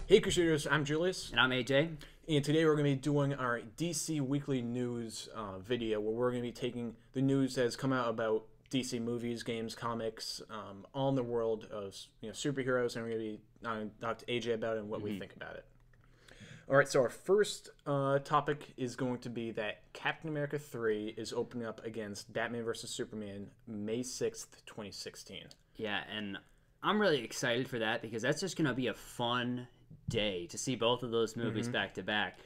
Hey Crusaders, I'm Julius, And I'm AJ. and today we're going to be doing our DC Weekly News video where we're going to be taking the news that has come out about DC movies, games, comics, all in the world of superheroes, and we're going to be talk to AJ about it and what we think about it. All right, so our first topic is going to be that Captain America 3 is opening up against Batman vs. Superman May 6th, 2016. Yeah, and I'm really excited for that because that's just going to be a fun day to see both of those movies back to back.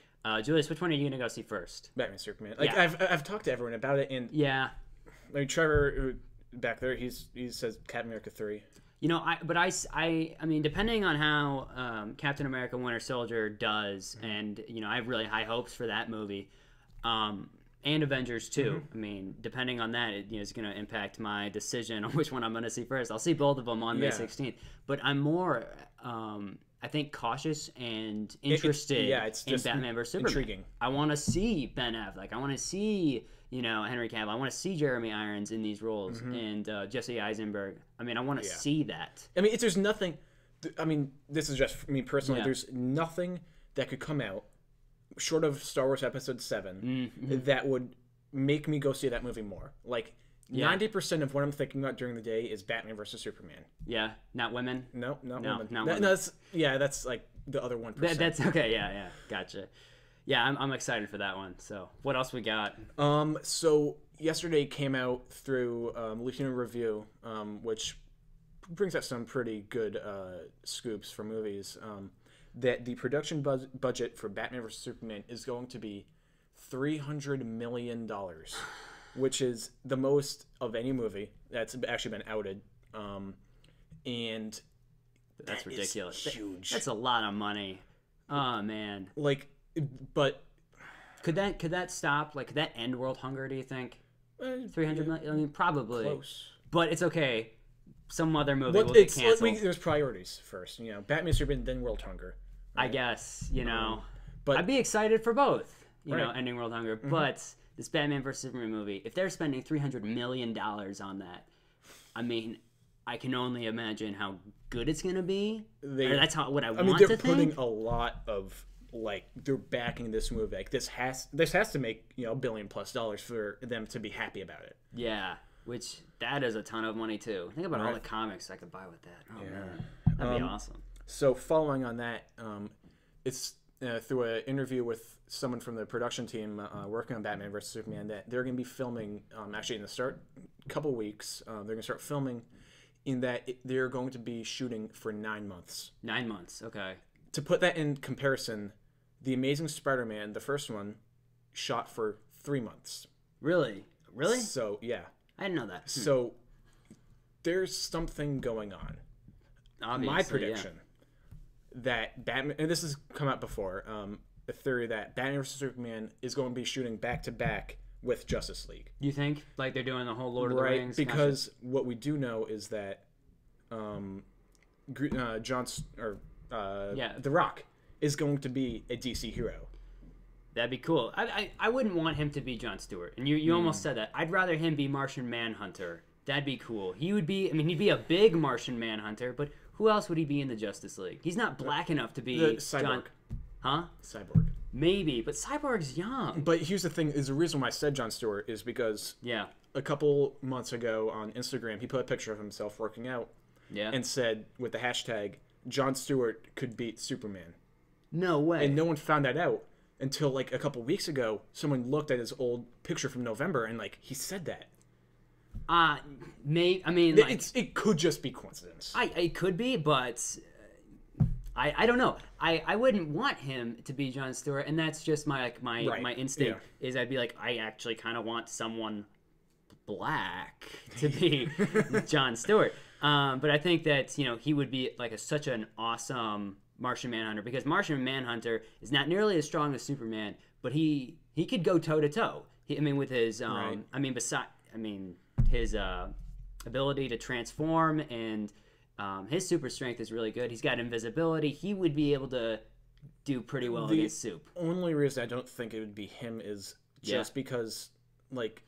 Julius, which one are you going to go see first? Batman Superman. Like Yeah. I've talked to everyone about it, and Yeah. like Trevor back there, he says Captain America 3. You know, I mean, depending on how Captain America Winter Soldier does, and, you know, I have really high hopes for that movie, and Avengers 2. I mean, depending on that, it's going to impact my decision on which one I'm going to see first. I'll see both of them on May 16th. But I'm more, I think, cautious and interested it's in just Batman vs. Superman. intriguing. I want to see Ben Affleck. I want to see, Henry Cavill. I want to see Jeremy Irons in these roles and Jesse Eisenberg. I mean, I want to see that. I mean, there's nothing. I mean, this is just for me personally. Yeah. There's nothing that could come out short of Star Wars Episode 7 that would make me go see that movie more. Like 90% of what I'm thinking about during the day is Batman versus Superman. Yeah, not women. No, not women. not No, women. that's like the other 1%. That's okay. Yeah, gotcha. Yeah, I'm excited for that one. So, what else we got? So yesterday came out through Latino Review, which brings out some pretty good scoops for movies. That the production budget for Batman vs. Superman is going to be $300 million, which is the most of any movie that's actually been outed. And That's ridiculous. huge. That's a lot of money. Oh man. Like, but Could that stop? Like, could that end world hunger? Do you think? 300 million. I mean, probably. close. But it's okay. Some other movie But will get canceled. there's priorities first. Batman, Superman, then World Hunger. I guess. But I'd be excited for both. Right. Ending world hunger. But this Batman vs Superman movie, if they're spending $300 million on that, I mean, I can only imagine how good it's gonna be. Or that's what I want mean, they're to putting think. a lot of they're backing this movie. Like this has to make $1 billion+ for them to be happy about it. Yeah, which that is a ton of money too. Think about all the comics I could buy with that. Oh man, that'd be awesome. So following on that, it's through an interview with someone from the production team working on Batman vs Superman that they're going to be filming actually in the couple weeks. They're going to start filming in that they're going to be shooting for 9 months. 9 months. Okay. To put that in comparison, The Amazing Spider-Man, the first one, shot for 3 months. Really? So yeah. I didn't know that. So there's something going on. Obviously, My prediction that Batman, and this has come out before, the theory that Batman vs Superman is going to be shooting back to back with Justice League. You think like they're doing the whole Lord of the Right, Rings? because what we do know is that The Rock is going to be a DC hero. That'd be cool. I wouldn't want him to be Jon Stewart, and you almost said that. I'd rather him be Martian Manhunter. That'd be cool. He would be. I mean, he'd be a big Martian Manhunter, but who else would he be in the Justice League? He's not black enough to be The Cyborg. Huh? Cyborg. Maybe, but Cyborg's young. But here's the thing: is the reason why I said Jon Stewart is because Yeah. a couple months ago on Instagram, he put a picture of himself working out Yeah. and said with the hashtag Jon Stewart could beat Superman. No way. And no one found that out until a couple weeks ago. Someone looked at his old picture from November and he said that. I mean, It could just be coincidence. it could be, but I don't know. I wouldn't want him to be Jon Stewart, and that's just my my instinct is I'd be like, I actually kind of want someone black to be Jon Stewart. But I think that he would be such an awesome Martian Manhunter, because Martian Manhunter is not nearly as strong as Superman, but he could go toe to toe. With his his ability to transform, and his super strength is really good. He's got invisibility. He would be able to do pretty well against Soup. Only reason I don't think it would be him is just because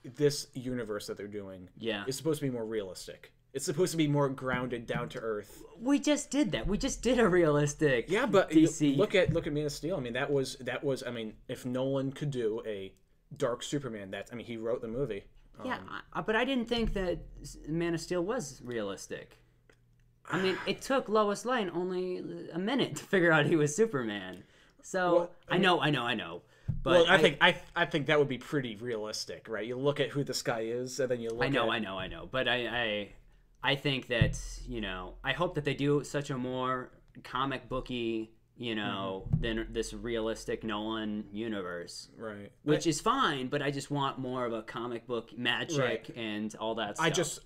this universe that they're doing is supposed to be more realistic. It's supposed to be more grounded, down to earth. We just did that. We just did a realistic. Yeah, but DC. Look at Man of Steel. I mean, that was. I mean, if Nolan could do a dark Superman, he wrote the movie. Yeah, but I didn't think that Man of Steel was realistic. I mean, it took Lois Lane only a minute to figure out he was Superman. So I know. But I think that would be pretty realistic, right? You look at who this guy is, and then you look. I know. But I think that, I hope that they do such a more comic booky, than this realistic Nolan universe. Right. Which is fine, but I just want more of a comic book magic and all that stuff.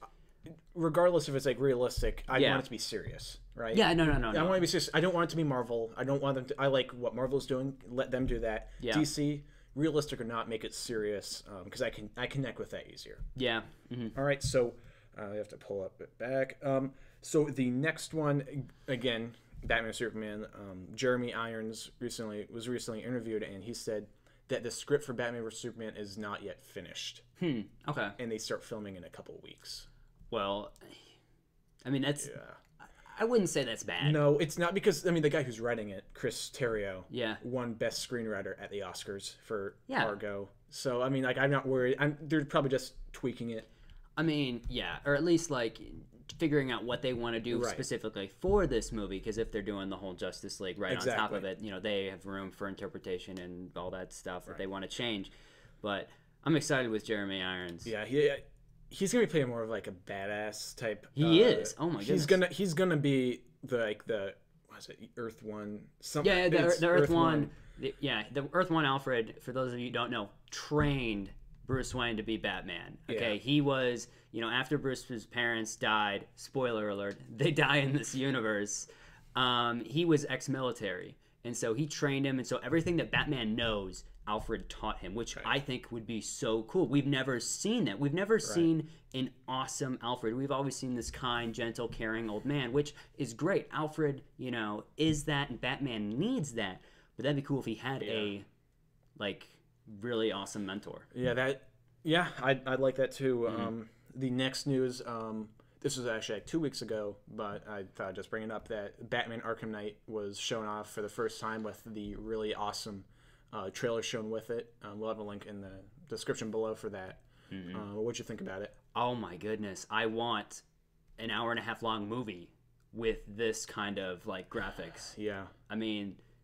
Regardless if it's like realistic, I want it to be serious, right? Yeah, no. I want it to be serious. I don't want it to be Marvel. I don't want them to. I like what Marvel's doing. Let them do that. Yeah. DC, realistic or not, make it serious, because I connect with that easier. Yeah. Mm-hmm. All right, so we have to pull up it back. So the next one, again, Batman Superman. Jeremy Irons was recently interviewed, and he said that the script for Batman vs Superman is not yet finished. Okay. And they start filming in a couple of weeks. Well, I mean, that's... Yeah. I wouldn't say that's bad. No, it's not, because, the guy who's writing it, Chris Terrio, yeah, won Best Screenwriter at the Oscars for Argo. So, I'm not worried. They're probably just tweaking it. Yeah, or at least, figuring out what they want to do specifically for this movie, because if they're doing the whole Justice League on top of it, they have room for interpretation and all that stuff that they want to change. But I'm excited with Jeremy Irons. Yeah, he's gonna be playing more of a badass type. He is. Oh my goodness. He's gonna be the what is it, Earth One? The Earth One. The Earth One Alfred, for those of you who don't know, trained Bruce Wayne to be Batman. Okay, yeah. He was, after Bruce's parents died, spoiler alert, they die in this universe, he was ex-military, and so he trained him, and so everything that Batman knows, Alfred taught him, which I think would be so cool. We've never seen that. We've never seen an awesome Alfred. We've always seen this kind, gentle, caring old man, which is great. Alfred, is that, and Batman needs that, but that'd be cool if he had a, really awesome mentor. I'd like that too. The next news, this was actually 2 weeks ago, but I thought I'd just bring it up, that Batman Arkham Knight was shown off for the first time with the really awesome trailer shown with it. We'll have a link in the description below for that. What'd you think about it? Oh my goodness, I want an hour-and-a-half long movie with this kind of graphics. Yeah.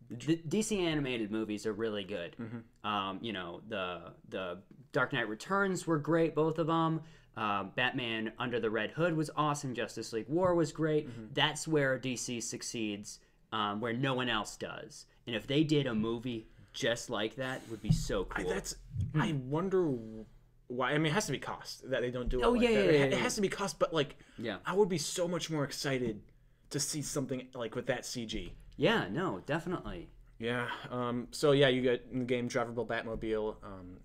The DC animated movies are really good. The Dark Knight Returns were great, both of them. Batman Under the Red Hood was awesome. Justice League War was great. That's where DC succeeds, where no one else does. And if they did a movie just like that, it would be so cool. I wonder why. It has to be cost that they don't do it. Oh, that. It has to be cost, but I would be so much more excited to see something with that CG. Yeah, no, definitely. Yeah. You get in the game drivable Batmobile,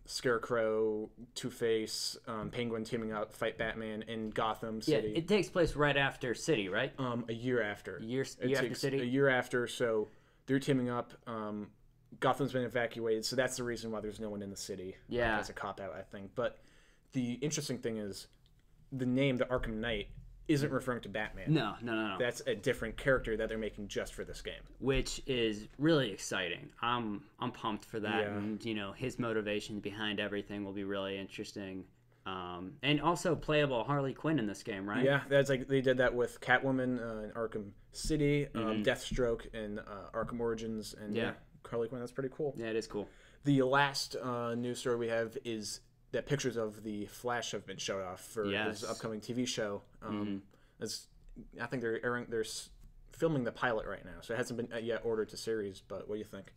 Scarecrow, Two-Face, Penguin teaming up, fight Batman in Gotham City. Yeah, it takes place right after City, right? A year after. A year after City? A year after, so they're teaming up. Gotham's been evacuated, so that's the reason why there's no one in the city. Yeah. That's a cop-out, I think. But the interesting thing is the name, the Arkham Knight, isn't referring to Batman. No. That's a different character that they're making just for this game, which is really exciting. I'm pumped for that, and his motivation behind everything will be really interesting. And also playable Harley Quinn in this game, right? Yeah, that's they did that with Catwoman in Arkham City, Deathstroke in Arkham Origins, and Harley Quinn. That's pretty cool. Yeah, it is cool. The last news story we have is that pictures of the Flash have been showed off for his upcoming TV show. I think they're filming the pilot right now, so it hasn't been yet ordered to series. But what do you think?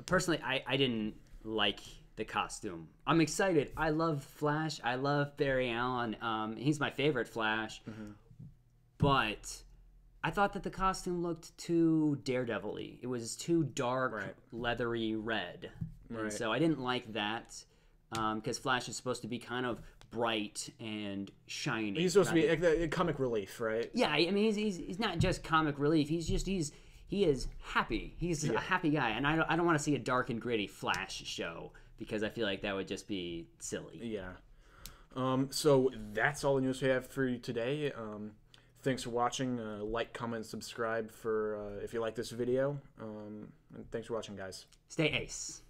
Personally, I didn't like the costume. I'm excited. I love Flash. I love Barry Allen. He's my favorite Flash. But I thought that the costume looked too Daredevil-y. It was too dark, leathery red. And so I didn't like that. Because Flash is supposed to be kind of bright and shiny. He's supposed to be a comic relief, right? Yeah, he's not just comic relief. He is happy. He's a happy guy, and I don't want to see a dark and gritty Flash show because I feel like that would just be silly. Yeah. So that's all the news we have for you today. Thanks for watching. Like, comment, subscribe for if you like this video. And thanks for watching, guys. Stay ace.